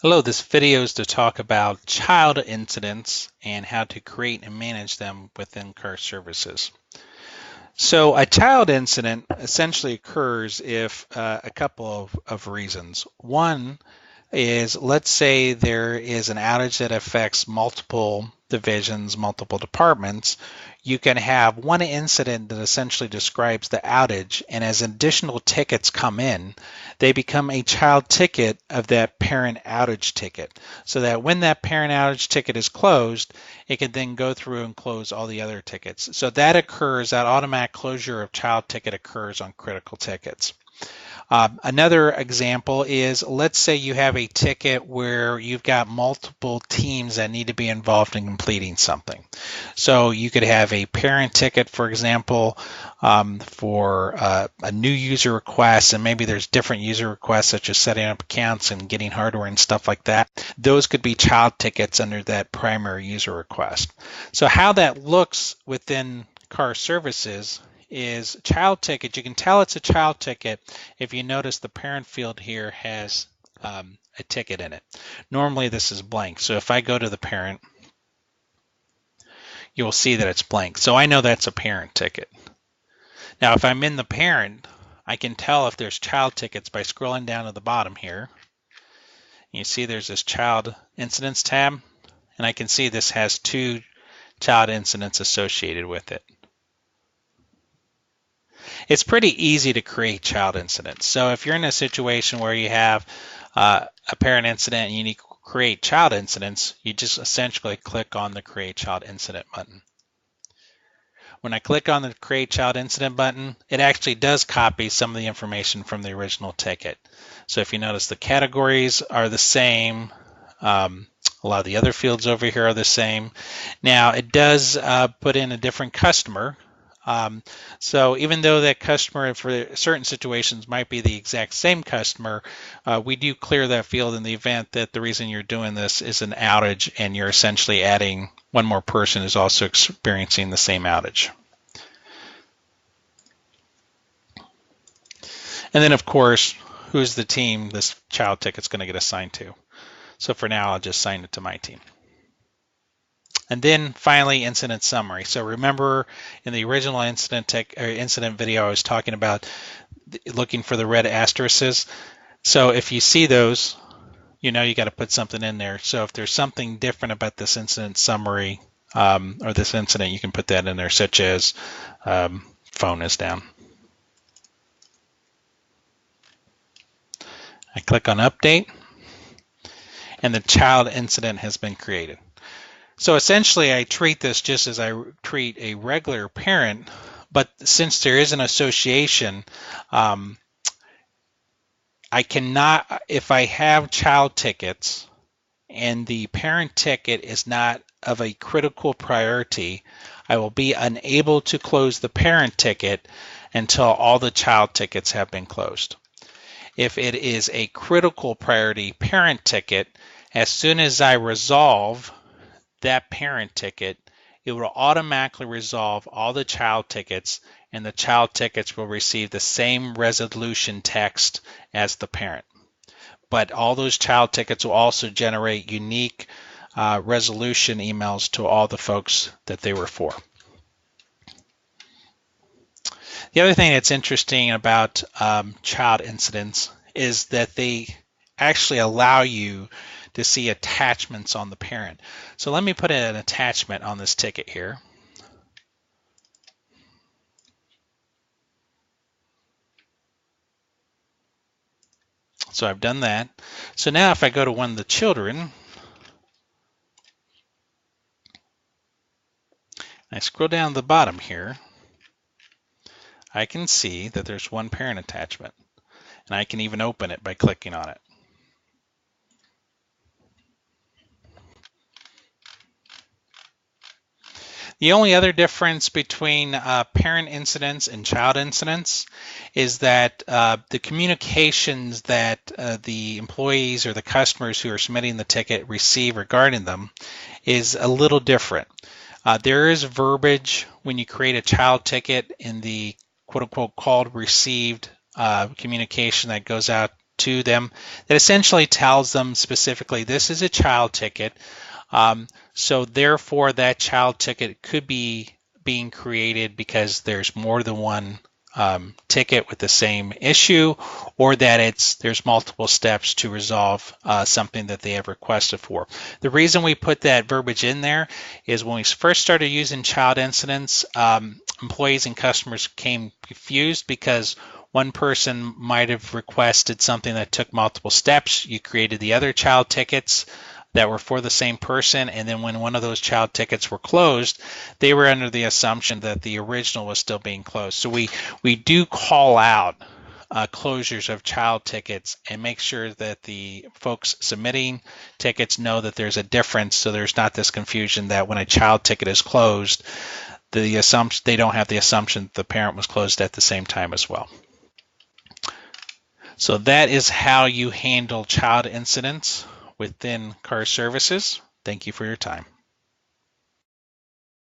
Hello, this video is to talk about child incidents and how to create and manage them within KARServices. So a child incident essentially occurs if a couple of reasons. One is, let's say there is an outage that affects multiple divisions, multiple departments. You can have one incident that essentially describes the outage, and as additional tickets come in, they become a child ticket of that parent outage ticket, so that when that parent outage ticket is closed, it can then go through and close all the other tickets. So that occurs, that automatic closure of child ticket occurs on critical tickets. Another example is, let's say you have a ticket where you've got multiple teams that need to be involved in completing something. So you could have a parent ticket, for example, for a new user request, and maybe there's different user requests such as setting up accounts and getting hardware and stuff like that. Those could be child tickets under that primary user request. So how that looks within KARServices is child ticket. You can tell it's a child ticket if you notice the parent field here has a ticket in it. Normally this is blank. So if I go to the parent, you'll see that it's blank. So I know that's a parent ticket. Now if I'm in the parent, I can tell if there's child tickets by scrolling down to the bottom here. You see there's this child incidents tab, and I can see this has 2 child incidents associated with it. It's pretty easy to create child incidents. So if you're in a situation where you have a parent incident and you need to create child incidents, you just essentially click on the Create Child Incident button. When I click on the Create Child Incident button, it actually does copy some of the information from the original ticket. So if you notice, the categories are the same. A lot of the other fields over here are the same. Now it does put in a different customer. So even though that customer for certain situations might be the exact same customer, we do clear that field in the event that the reason you're doing this is an outage and you're essentially adding one more person who's also experiencing the same outage. And then of course, who's the team this child ticket's going to get assigned to. So for now, I'll just assign it to my team. And then finally, incident summary. So remember in the original incident video, I was talking about looking for the red asterisks. So if you see those, you know you got to put something in there. So if there's something different about this incident summary or this incident, you can put that in there, such as phone is down. I click on update, and the child incident has been created. So essentially, I treat this just as I treat a regular parent, but since there is an association, I cannot, if I have child tickets and the parent ticket is not of a critical priority, I will be unable to close the parent ticket until all the child tickets have been closed. If it is a critical priority parent ticket, as soon as I resolve that parent ticket, it will automatically resolve all the child tickets, and the child tickets will receive the same resolution text as the parent. But all those child tickets will also generate unique resolution emails to all the folks that they were for. The other thing that's interesting about child incidents is that they actually allow you to see attachments on the parent. So let me put an attachment on this ticket here. So I've done that. So now if I go to one of the children, I scroll down to the bottom here, I can see that there's one parent attachment, and I can even open it by clicking on it. The only other difference between parent incidents and child incidents is that the communications that the employees or the customers who are submitting the ticket receive regarding them is a little different. There is verbiage when you create a child ticket in the quote-unquote called received communication that goes out to them that essentially tells them specifically this is a child ticket. So therefore that child ticket could be being created because there's more than one ticket with the same issue, or that there's multiple steps to resolve something that they have requested for. The reason we put that verbiage in there is when we first started using child incidents, employees and customers became confused because one person might have requested something that took multiple steps. You created the other child tickets that were for the same person, and then when one of those child tickets were closed, they were under the assumption that the original was still being closed. So we do call out closures of child tickets and make sure that the folks submitting tickets know that there's a difference, so there's not this confusion that when a child ticket is closed, they don't have the assumption that the parent was closed at the same time as well. So that is how you handle child incidents within KARServices. Thank you for your time.